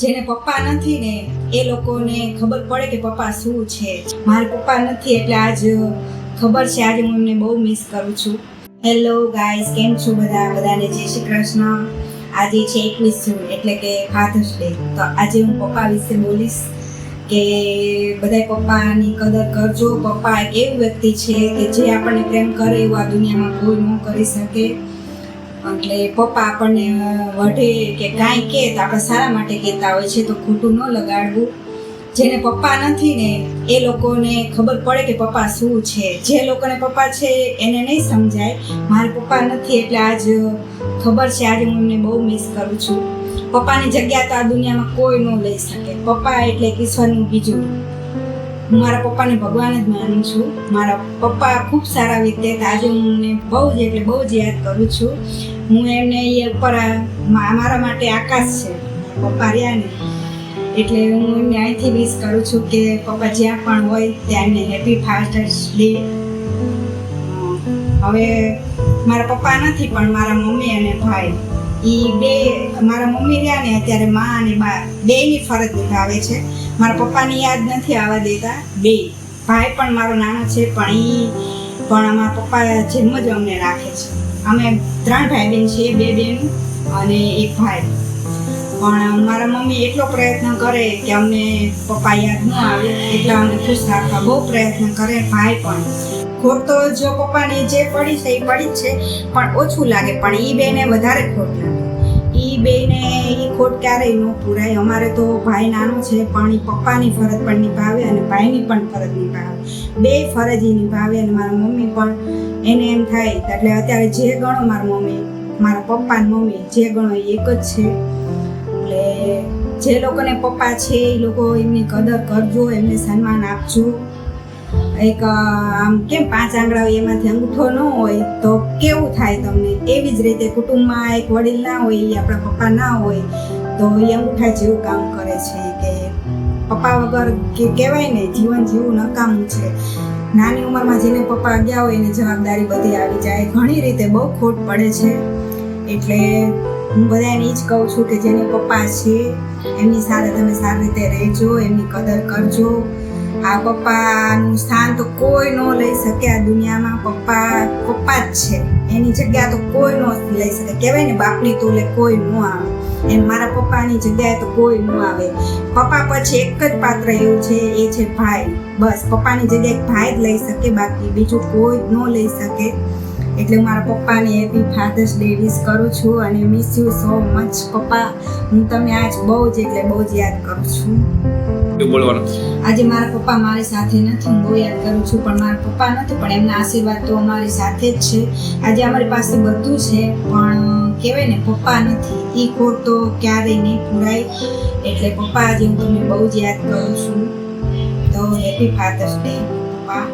જેને પપ્પા નથી ને એ લોકોને ખબર પડે કે પપ્પા શું છે. મારા પપ્પા નથી એટલે આજ ખબર છે. આજે હું એમને બહુ મિસ કરું છું. હેલો ગાઈસ, કેમ છો બધાને જય શ્રી કૃષ્ણ. આજે છે 21 જૂન એટલે કે ફાધર્સ ડે. તો આજે હું પપ્પા વિશે બોલીશ કે બધા પપ્પાની કદર કરજો. પપ્પા એક એવું વ્યક્તિ છે કે જે આપણને પ્રેમ કરે એવું આ દુનિયામાં કોઈ ન કરી શકે. એટલે પપ્પા આપણને વઢે કે કાંઈ કહે તો આપણે સારા માટે કહેતા હોય છે, તો ખોટું ન લગાડવું. જેને પપ્પા નથી ને એ લોકોને ખબર પડે કે પપ્પા શું છે. જે લોકોને પપ્પા છે એને નહીં સમજાય. મારા પપ્પા નથી એટલે આજ ખબર છે. આજે હું એમને બહુ મિસ કરું છું. પપ્પાની જગ્યા તો આ દુનિયામાં કોઈ ન લઈ શકે. પપ્પા એટલે ઈશ્વરનું બીજું. હું મારા પપ્પાને ભગવાન જ માનું છું. મારા પપ્પા ખૂબ સારા વ્યક્તિ હતા. આજે હું એમને બહુ જ યાદ કરું છું. હું એમને એ ઉપર મારા માટે આકાશ છે. પપ્પા રહ્યા ને એટલે હું એમને અહીંથી વિશ કરું છું કે પપ્પા જ્યાં પણ હોય ત્યાં એમને હેપી ફાધર્સ ડે. હવે મારા પપ્પા નથી પણ મારા મમ્મી અને ભાઈ એ બે, મારા મમ્મી રહ્યા ને અત્યારે મા અને બા બેયની ફરજ નિભાવે છે. મારા પપ્પાની યાદ નથી આવવા દેતા. બે ભાઈ પણ મારો નાનો છે પણ મારા પપ્પા જેમ જ અમને રાખે છે. અમે 3 ભાઈ બહેન છીએ, 2 બહેન અને 1 ભાઈ. પણ મારા મમ્મી એટલો પ્રયત્ન કરે કે અમને પપ્પા યાદ ન આવે એટલા અમને ખુશ રાખવા બહુ પ્રયત્ન કરે. ભાઈ પણ ખોટ તો જો પપ્પાની જે પડી છે એ પડી જ છે પણ ઓછું લાગે, પણ એ બેને વધારે ખોટ લાગે. એ બેને એ ખોટ ક્યારેય ન પૂરાય. અમારે તો ભાઈ નાનો છે પણ એ પપ્પાની ફરજ પણ નિભાવે અને ભાઈની પણ ફરજ નિભાવે. બે ફરજ એ નિભાવે. અને મારા મમ્મી પણ એને એમ થાય એટલે અત્યારે જે ગણો મારા મમ્મી, મારા પપ્પા ને મમ્મી જે ગણો એક જ છે. એટલે જે લોકોને પપ્પા છે એ લોકો એમની કદર કરજો, એમને સન્માન આપજો. એક આમ કેમ 5 આંગળા હોય એમાંથી અંગૂઠો ન હોય તો કેવું થાય તમને, એવી જ રીતે કુટુંબમાં એક વડીલ ના હોય, એ આપણા પપ્પા ના હોય તો એ અંગૂઠા જેવું કામ કરે છે. કે પપ્પા વગર કહેવાય ને જીવન જીવવું નકામું છે. નાની ઉંમરમાં જેને પપ્પા ગયા હોય એની જવાબદારી બધી આવી જાય. ઘણી રીતે બહુ ખોટ પડે છે. એટલે હું બધાને એ જ કહું છું કે જેને પપ્પા છે એમની સાથે તમે સારી રીતે રહેજો, એમની કદર કરજો. આ પપ્પાનું સ્થાન તો કોઈ ન લઈ શકે આ દુનિયામાં. પપ્પા જ છે, એની જગ્યા તો કોઈ ન લઈ શકે. કહેવાય ને બાપની તોલે કોઈ ન આવે, એમ મારા પપ્પાની જગ્યાએ તો કોઈ ન આવે. પપ્પા પછી એક જ પાત્ર એવું છે, એ છે ભાઈ. બસ પપ્પાની જગ્યાએ ભાઈ જ લઈ શકે, બાકી બીજું કોઈ ન લઈ શકે. એટલે હું મારા પપ્પાને હેપી ફાધર્સ ડે વિશ કરું છું અને મિસ યુ સો મચ પપ્પા. હું તમને આજ બહુ જ યાદ કરું છું. આજે મારા પપ્પા મારી સાથે નથી, હું બહુ યાદ કરું છું. પણ મારા પપ્પા નથી પણ એમના આશીર્વાદ તો અમારી સાથે જ છે. આજે અમારી પાસે બધું છે પણ કહેવાય ને પપ્પા નથી, એ ખોટ તો ક્યારેય નહીં પૂરાય. એટલે પપ્પા આજે હું તમને બહુ જ યાદ કરું છું. તો હેપી ફાધર્સ ડે પપ્પા.